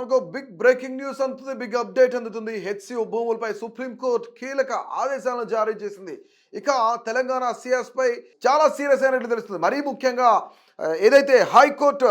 మనకు big breaking news అందుతుంది. Big update అందుతుంది. హెచ్సియు భూములపై సుప్రీంకోర్టు కీలక ఆదేశాలను జారీ చేసింది. ఇక తెలంగాణ సిఎస్ పై చాలా సీరియస్ అయినట్లు తెలుస్తుంది. మరీ ముఖ్యంగా ఏదైతే హైకోర్టు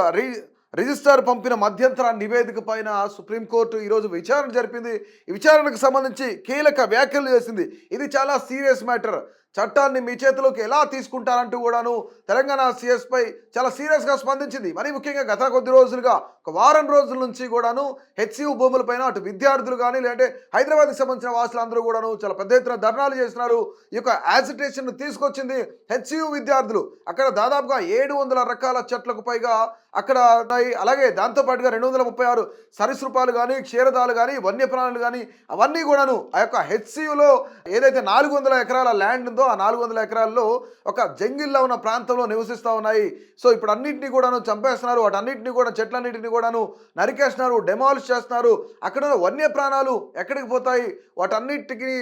రిజిస్ట్రార్ పంపిన మధ్యంతర నివేదిక పైన సుప్రీంకోర్టు ఈరోజు విచారణ జరిపింది. ఈ విచారణకు సంబంధించి కీలక వ్యాఖ్యలు చేసింది. ఇది చాలా సీరియస్ మ్యాటర్. చట్టాన్ని మీ చేతిలోకి ఎలా తీసుకుంటారంటూ కూడాను తెలంగాణ సిఎస్ పై చాలా సీరియస్గా స్పందించింది. మరీ ముఖ్యంగా గత కొద్ది రోజులుగా ఒక వారం రోజుల నుంచి కూడాను హెచ్సియు భూములపైన అటు విద్యార్థులు కానీ లేదంటే హైదరాబాద్కి సంబంధించిన వాసులందరూ కూడాను చాలా పెద్ద ఎత్తున ధర్నాలు చేస్తున్నారు. ఈ యొక్క యాజిటేషన్ తీసుకొచ్చింది హెచ్సియు విద్యార్థులు. అక్కడ దాదాపుగా 700 రకాల చెట్లకు పైగా అక్కడ ఉన్నాయి. అలాగే దాంతోపాటుగా 236 సరీసృపాలు కానీ క్షీరదాలు కానీ వన్యప్రాణులు కానీ అవన్నీ కూడాను ఆ యొక్క హెచ్సియులో ఏదైతే 400 ఎకరాల ల్యాండ్ ఉందో ఆ 400 ఎకరాల్లో ఒక జంగిల్లో ఉన్న ప్రాంతంలో నివసిస్తూ ఉన్నాయి. సో ఇప్పుడు అన్నింటినీ కూడాను చంపేస్తున్నారు. వాటన్నింటినీ కూడా చెట్లన్నింటినీ కూడాను నరికేస్తున్నారు, డెమాలిష్ చేస్తున్నారు. అక్కడ వన్య ప్రాణాలు ఎక్కడికి పోతాయి? వాటన్నిటికీ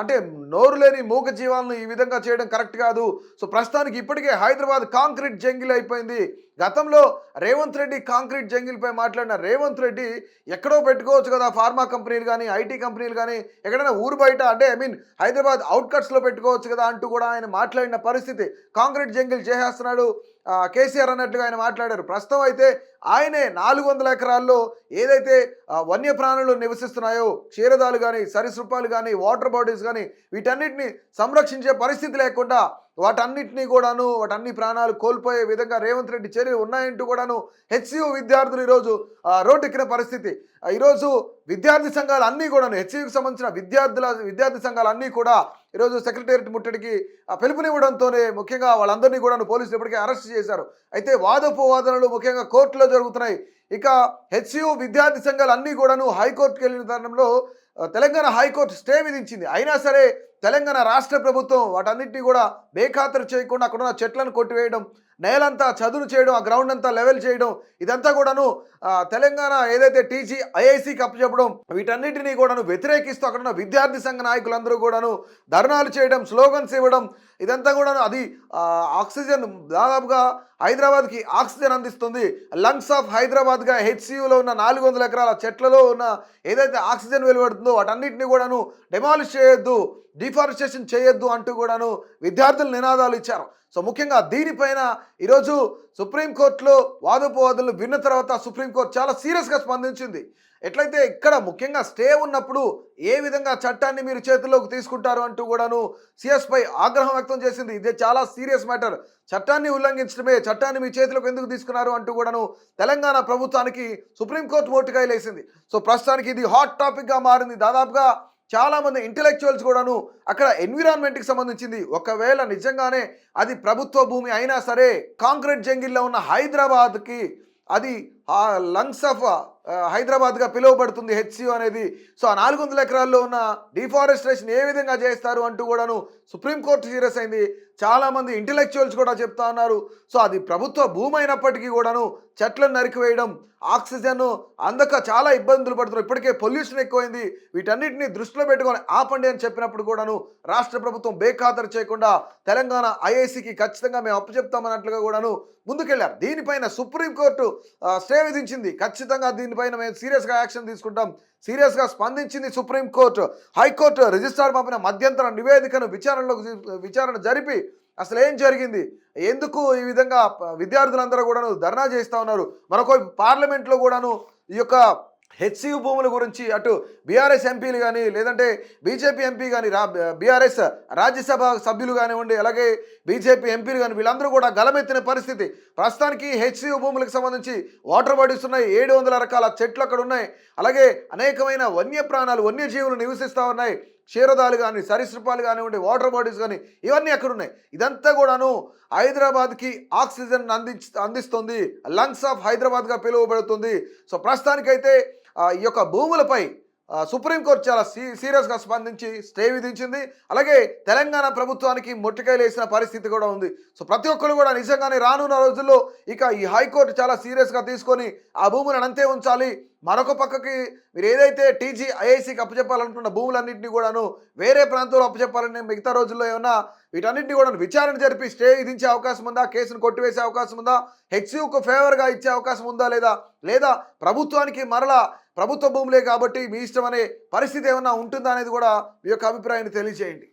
అంటే నోరు లేని మూగ జీవాలను ఈ విధంగా చేయడం కరెక్ట్ కాదు. సో ప్రస్తుతానికి ఇప్పటికే హైదరాబాద్ కాంక్రీట్ జంగిల్ అయిపోయింది. గతంలో రేవంత్ రెడ్డి కాంక్రీట్ జంగిల్పై మాట్లాడిన రేవంత్ రెడ్డి ఎక్కడో పెట్టుకోవచ్చు కదా ఫార్మా కంపెనీలు కానీ ఐటీ కంపెనీలు కానీ ఎక్కడైనా ఊరు బయట అంటే హైదరాబాద్ అవుట్కట్స్లో పెట్టుకోవచ్చు కదా అంటూ కూడా ఆయన మాట్లాడిన పరిస్థితి. కాంక్రీట్ జంగిల్ చేసేస్తున్నాడు కేసీఆర్ అన్నట్లుగా ఆయన మాట్లాడారు. ప్రస్తుతం అయితే ఆయనే 400 ఎకరాల్లో ఏదైతే వన్యప్రాణులు నివసిస్తున్నాయో క్షీరదాలు కానీ సరీసృపాలు కానీ వాటర్ బాడీస్ కానీ వీటన్నిటిని సంరక్షించే పరిస్థితి లేకుండా వాటన్ని ప్రాణాలు కోల్పోయే విధంగా రేవంత్ రెడ్డి చర్యలు ఉన్నాయంటూ కూడాను హెచ్సియు విద్యార్థులు ఈరోజు రోడ్డెక్కిన పరిస్థితి. ఈరోజు విద్యార్థి సంఘాలు అన్నీ కూడాను హెచ్సియుకి సంబంధించిన విద్యార్థి సంఘాలు అన్నీ కూడా ఈరోజు సెక్రటేరియట్ ముట్టడికి పిలుపునివ్వడంతోనే ముఖ్యంగా వాళ్ళందరినీ కూడా పోలీసులు ఇప్పటికే అరెస్ట్ చేశారు. అయితే వాదోపవాదనలు ముఖ్యంగా కోర్టులో జరుగుతున్నాయి. ఇక హెచ్సియు విద్యార్థి సంఘాలు అన్నీ కూడాను హైకోర్టుకి వెళ్ళిన తరుణంలో తెలంగాణ హైకోర్టు స్టే విధించింది. అయినా సరే తెలంగాణ రాష్ట్ర ప్రభుత్వం వాటన్నిటిని కూడా బేఖాతరు చేయకుండా అక్కడున్న చెట్లను కొట్టివేయడం, నేలంతా చదును చేయడం, ఆ గ్రౌండ్ అంతా లెవెల్ చేయడం, ఇదంతా కూడాను తెలంగాణ ఏదైతే టీజీ ఐఐసికి అప్పచెప్పడం, వీటన్నిటినీ కూడాను వ్యతిరేకిస్తూ అక్కడున్న విద్యార్థి సంఘ నాయకులందరూ కూడాను ధర్నాలు చేయడం, స్లోగన్స్ ఇవ్వడం, ఇదంతా కూడాను అది ఆక్సిజన్ దాదాపుగా హైదరాబాద్కి ఆక్సిజన్ అందిస్తుంది. లంగ్స్ ఆఫ్ హైదరాబాద్గా హెచ్సియులో ఉన్న 400 ఎకరాల చెట్లలో ఉన్న ఏదైతే ఆక్సిజన్ వెలువడుతుందో వాటన్నిటిని కూడాను డెమాలిష్ చేయొద్దు, డిఫారెస్టేషన్ చేయొద్దు అంటూ కూడాను విద్యార్థులు నినాదాలు ఇచ్చారు. సో ముఖ్యంగా దీనిపైన ఈరోజు సుప్రీంకోర్టులో వాదోపవాదులను విన్న తర్వాత సుప్రీంకోర్టు చాలా సీరియస్గా స్పందించింది. ఎట్లయితే ఇక్కడ ముఖ్యంగా స్టే ఉన్నప్పుడు ఏ విధంగా చట్టాన్ని మీరు చేతుల్లోకి తీసుకుంటారు అంటూ కూడాను సిఎస్ పై ఆగ్రహం వ్యక్తం చేసింది. ఇదే చాలా సీరియస్ మ్యాటర్. చట్టాన్ని ఉల్లంఘించడమే, చట్టాన్ని మీ చేతిలోకి ఎందుకు తీసుకున్నారు అంటూ కూడాను తెలంగాణ ప్రభుత్వానికి సుప్రీంకోర్టు మోటికాయలేసింది. సో ప్రస్తుతానికి ఇది హాట్ టాపిక్గా మారింది. దాదాపుగా చాలామంది ఇంటెలెక్చువల్స్ కూడాను అక్కడ ఎన్విరాన్మెంట్కి సంబంధించింది ఒకవేళ నిజంగానే అది ప్రభుత్వ భూమి అయినా సరే కాంక్రీట్ జంగిల్లో ఉన్న హైదరాబాద్కి అది లంగ్స్ ఆఫ్ హైదరాబాద్గా పిలువబడుతుంది హెచ్సియు అనేది. సో ఆ 400 ఎకరాల్లో ఉన్న డిఫారెస్టేషన్ ఏ విధంగా చేస్తారు అంటూ కూడాను సుప్రీంకోర్టు సీరియస్ అయింది. చాలామంది ఇంటెలెక్చువల్స్ కూడా చెప్తా ఉన్నారు. సో అది ప్రభుత్వ భూమి అయినప్పటికీ కూడాను చెట్లను నరికివేయడం, ఆక్సిజన్ అందక చాలా ఇబ్బందులు పడుతున్నారు. ఇప్పటికే పొల్యూషన్ ఎక్కువైంది. వీటన్నిటిని దృష్టిలో పెట్టుకొని ఆపండి అని చెప్పినప్పుడు కూడాను రాష్ట్ర ప్రభుత్వం బేఖాతరు చేయకుండా తెలంగాణ ఐఐసికి ఖచ్చితంగా మేము అప్పచెప్తామన్నట్లుగా కూడాను ముందుకెళ్లారు. దీనిపైన సుప్రీంకోర్టు స్టే విధించింది. ఖచ్చితంగా దీనిపైన మేము సీరియస్గా యాక్షన్ తీసుకుంటాం. సీరియస్గా స్పందించింది సుప్రీంకోర్టు. హైకోర్టు రిజిస్ట్రార్ పంపిన మధ్యంతర నివేదికను విచారణ జరిపి అసలు ఏం జరిగింది, ఎందుకు ఈ విధంగా విద్యార్థులందరూ కూడాను ధర్నా చేస్తూ ఉన్నారు, మరొక పార్లమెంట్లో కూడాను ఈ యొక్క హెచ్సియు భూముల గురించి అటు బీఆర్ఎస్ ఎంపీలు కానీ లేదంటే బీజేపీ ఎంపీ కానీ బీఆర్ఎస్ రాజ్యసభ సభ్యులు కానివ్వండి అలాగే బీజేపీ ఎంపీలు కానీ వీళ్ళందరూ కూడా గలమెత్తిన పరిస్థితి. ప్రస్తుతానికి హెచ్సియు భూములకు సంబంధించి వాటర్ బాడీస్ ఉన్నాయి, 700 రకాల చెట్లు అక్కడ ఉన్నాయి. అలాగే అనేకమైన వన్యజీవులు నివసిస్తూ ఉన్నాయి. క్షీరదాలు కానీ సరీసృపాలు కానివ్వండి వాటర్ బాడీస్ కానీ ఇవన్నీ అక్కడ ఉన్నాయి. ఇదంతా కూడాను హైదరాబాద్కి ఆక్సిజన్ అందిస్తుంది, లంగ్స్ ఆఫ్ హైదరాబాద్గా పిలువబడుతుంది. సో ప్రస్తుతానికైతే ఈ యొక్క భూములపై సుప్రీంకోర్టు చాలా సీరియస్గా స్పందించి స్టే విధించింది. అలాగే తెలంగాణ ప్రభుత్వానికి మొట్టికాయలు వేసిన పరిస్థితి కూడా ఉంది. సో ప్రతి ఒక్కరు కూడా నిజంగానే రానున్న రోజుల్లో ఇక ఈ హైకోర్టు చాలా సీరియస్గా తీసుకొని ఆ భూములను అంతే ఉంచాలి, మరొక పక్కకి మీరు ఏదైతే ఐఐసికి అప్పచెప్పాలనుకున్న భూములన్నింటినీ కూడాను వేరే ప్రాంతంలో అప్పచెప్పాలని మిగతా రోజుల్లో ఏమన్నా వీటన్నింటినీ కూడా విచారణ జరిపి స్టే విధించే అవకాశం ఉందా? కేసును కొట్టివేసే అవకాశం ఉందా? హెచ్సియుకు ఫేవర్గా ఇచ్చే అవకాశం ఉందా లేదా ప్రభుత్వానికి మరలా ప్రభుత్వ భూములే కాబట్టి మీ ఇష్టం అనే పరిస్థితి ఏమన్నా ఉంటుందా అనేది కూడా మీ యొక్క అభిప్రాయాన్ని తెలియజేయండి.